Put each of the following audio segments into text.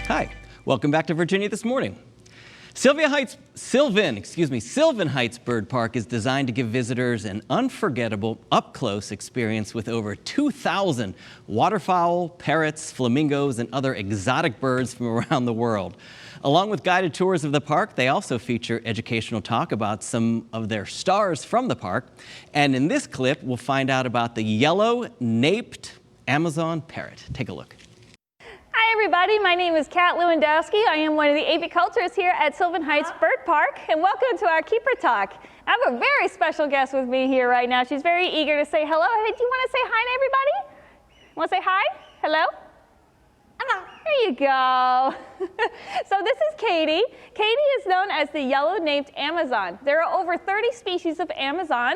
Hi, welcome back to Virginia This Morning. Sylvan Heights Bird Park is designed to give visitors an unforgettable, up-close experience with over 2,000 waterfowl, parrots, flamingos, and other exotic birds from around the world. Along with guided tours of the park, they also feature educational talk about some of their stars from the park. And in this clip, we'll find out about the yellow-naped Amazon parrot. Take a look. Hi everybody, my name is Kat Lewandowski. I am one of the apiculturists here at Sylvan Heights Bird Park, and welcome to our Keeper Talk. I have a very special guest with me here right now. She's very eager to say hello. Hey, do you want to say hi to everybody? Want to say hi? Hello? Hello. There you go. So this is Katie. Katie is known as the yellow-naped Amazon. There are over 30 species of Amazon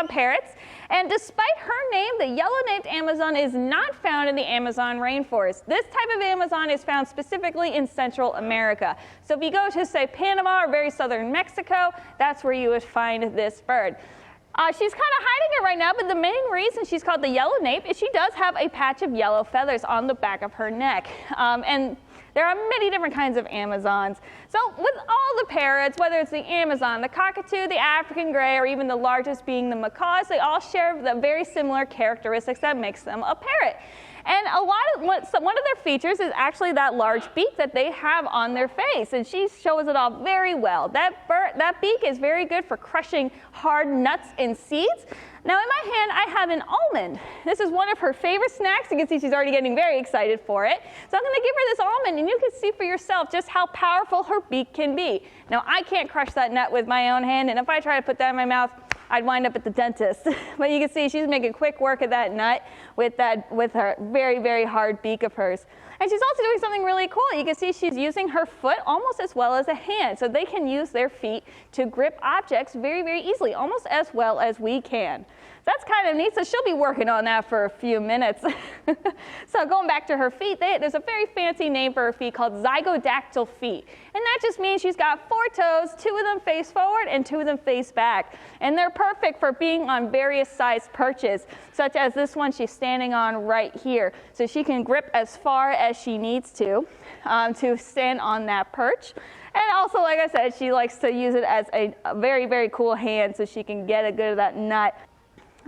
parrots, and despite her name, the yellow-naped Amazon is not found in the Amazon rainforest. This type of Amazon is found specifically in Central America. So if you go to, say, Panama or very southern Mexico, that's where you would find this bird. She's kind of hiding it right now, but the main reason she's called the yellow-nape is she does have a patch of yellow feathers on the back of her neck. And there are many different kinds of Amazons. So with all the parrots, whether it's the Amazon, the cockatoo, the African gray, or even the largest being the macaws, they all share the very similar characteristics that makes them a parrot. And one of their features is actually that large beak that they have on their face, and she shows it off very well. That beak is very good for crushing hard nuts and seeds. Now in my hand, I have an almond. This is one of her favorite snacks. You can see she's already getting very excited for it. So I'm going to give her this almond, and you can see for yourself just how powerful her beak can be. Now I can't crush that nut with my own hand, and if I try to put that in my mouth, I'd wind up at the dentist. But you can see she's making quick work of that nut with her very, very hard beak of hers. And she's also doing something really cool. You can see she's using her foot almost as well as a hand. So they can use their feet to grip objects very, very easily, almost as well as we can. That's kind of neat. So she'll be working on that for a few minutes. So going back to her feet, there's a very fancy name for her feet called zygodactyl feet. And that just means she's got 4 toes, 2 of them face forward and 2 of them face back. And they're perfect for being on various sized perches, such as this one she's standing on right here. So she can grip as far as she needs to stand on that perch. And also, like I said, she likes to use it as a very, very cool hand so she can get a good of that nut.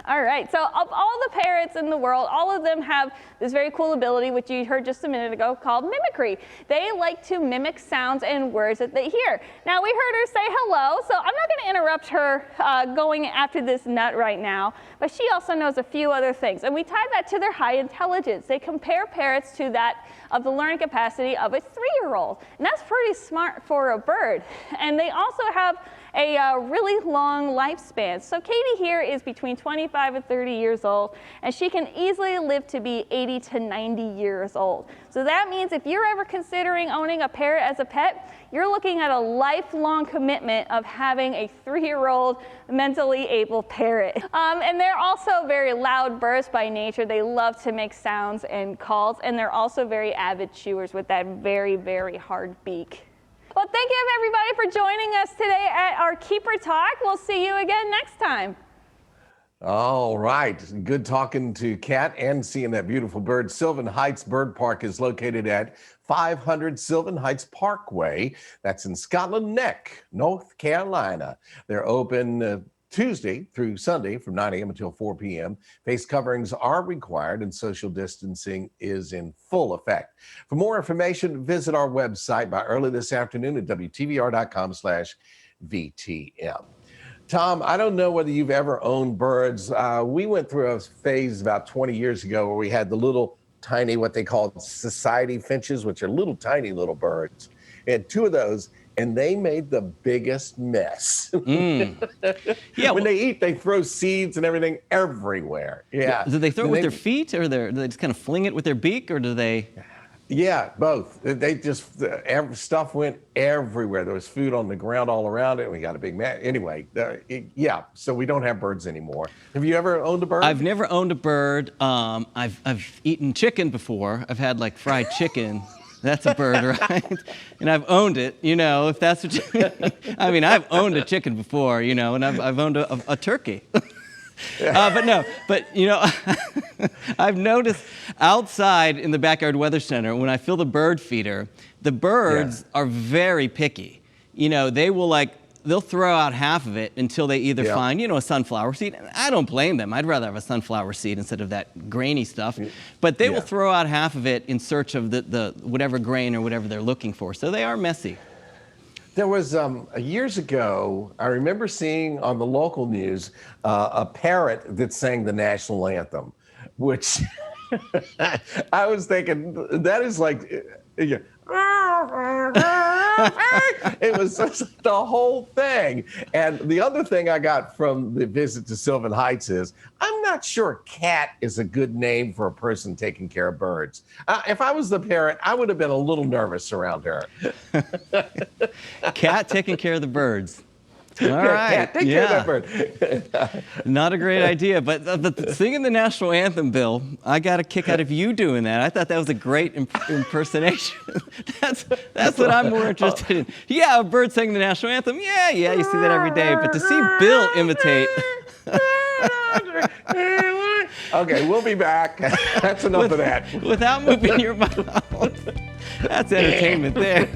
All right, so of all the parrots in the world, all of them have this very cool ability, which you heard just a minute ago, called mimicry. They like to mimic sounds and words that they hear. Now, we heard her say hello, so I'm not going to interrupt her going after this nut right now, but she also knows a few other things, and we tie that to their high intelligence. They compare parrots to that of the learning capacity of a 3-year-old, and that's pretty smart for a bird. And they also have a really long lifespan. So Katie here is between 25 and 30 years old, and she can easily live to be 80 to 90 years old. So that means if you're ever considering owning a parrot as a pet, you're looking at a lifelong commitment of having a 3-year-old mentally able parrot. And they're also very loud birds by nature. They love to make sounds and calls, and they're also very avid chewers with that very, very hard beak. Well, thank you everybody for joining us today at our Keeper Talk. We'll see you again next time. All right. Good talking to Kat and seeing that beautiful bird. Sylvan Heights Bird Park is located at 500 Sylvan Heights Parkway. That's in Scotland Neck, North Carolina. They're open Tuesday through Sunday from 9 a.m. until 4 p.m. Face coverings are required and social distancing is in full effect. For more information, visit our website by early this afternoon at WTVR.com/VTM. Tom, I don't know whether you've ever owned birds. We went through a phase about 20 years ago where we had the little tiny, what they call society finches, which are little tiny little birds. We had 2 of those, and they made the biggest mess. Yeah, when they eat, they throw seeds and everything everywhere. Yeah. Do they throw it with their feet, or do they just kind of fling it with their beak, or do they? Yeah, both. They just, stuff went everywhere. There was food on the ground all around it, and we got a big mess. Anyway, yeah, so we don't have birds anymore. Have you ever owned a bird? I've never owned a bird. I've eaten chicken before. I've had like fried chicken. That's a bird, right? And I've owned it, you know, if that's what you mean. I mean, I've owned a chicken before, you know, and I've owned a turkey. But you know, I've noticed outside in the backyard weather center, when I fill the bird feeder, the birds are very picky. You know, they'll throw out half of it until they either find, a sunflower seed. And I don't blame them. I'd rather have a sunflower seed instead of that grainy stuff. But they will throw out half of it in search of the whatever grain or whatever they're looking for. So they are messy. There was years ago, I remember seeing on the local news a parrot that sang the national anthem, which I was thinking that is like, it was just the whole thing. And the other thing I got from the visit to Sylvan Heights is I'm not sure cat is a good name for a person taking care of birds. If I was the parent, I would have been a little nervous around her. Cat taking care of the birds. All right. Cat, take care of that bird. Not a great idea, but singing the national anthem, Bill, I got a kick out of you doing that. I thought that was a great impersonation. That's what I'm more interested in. Yeah, a bird singing the national anthem. Yeah, you see that every day. But to see Bill imitate. Okay, we'll be back. That's enough of that. Without moving your mouth. That's entertainment there.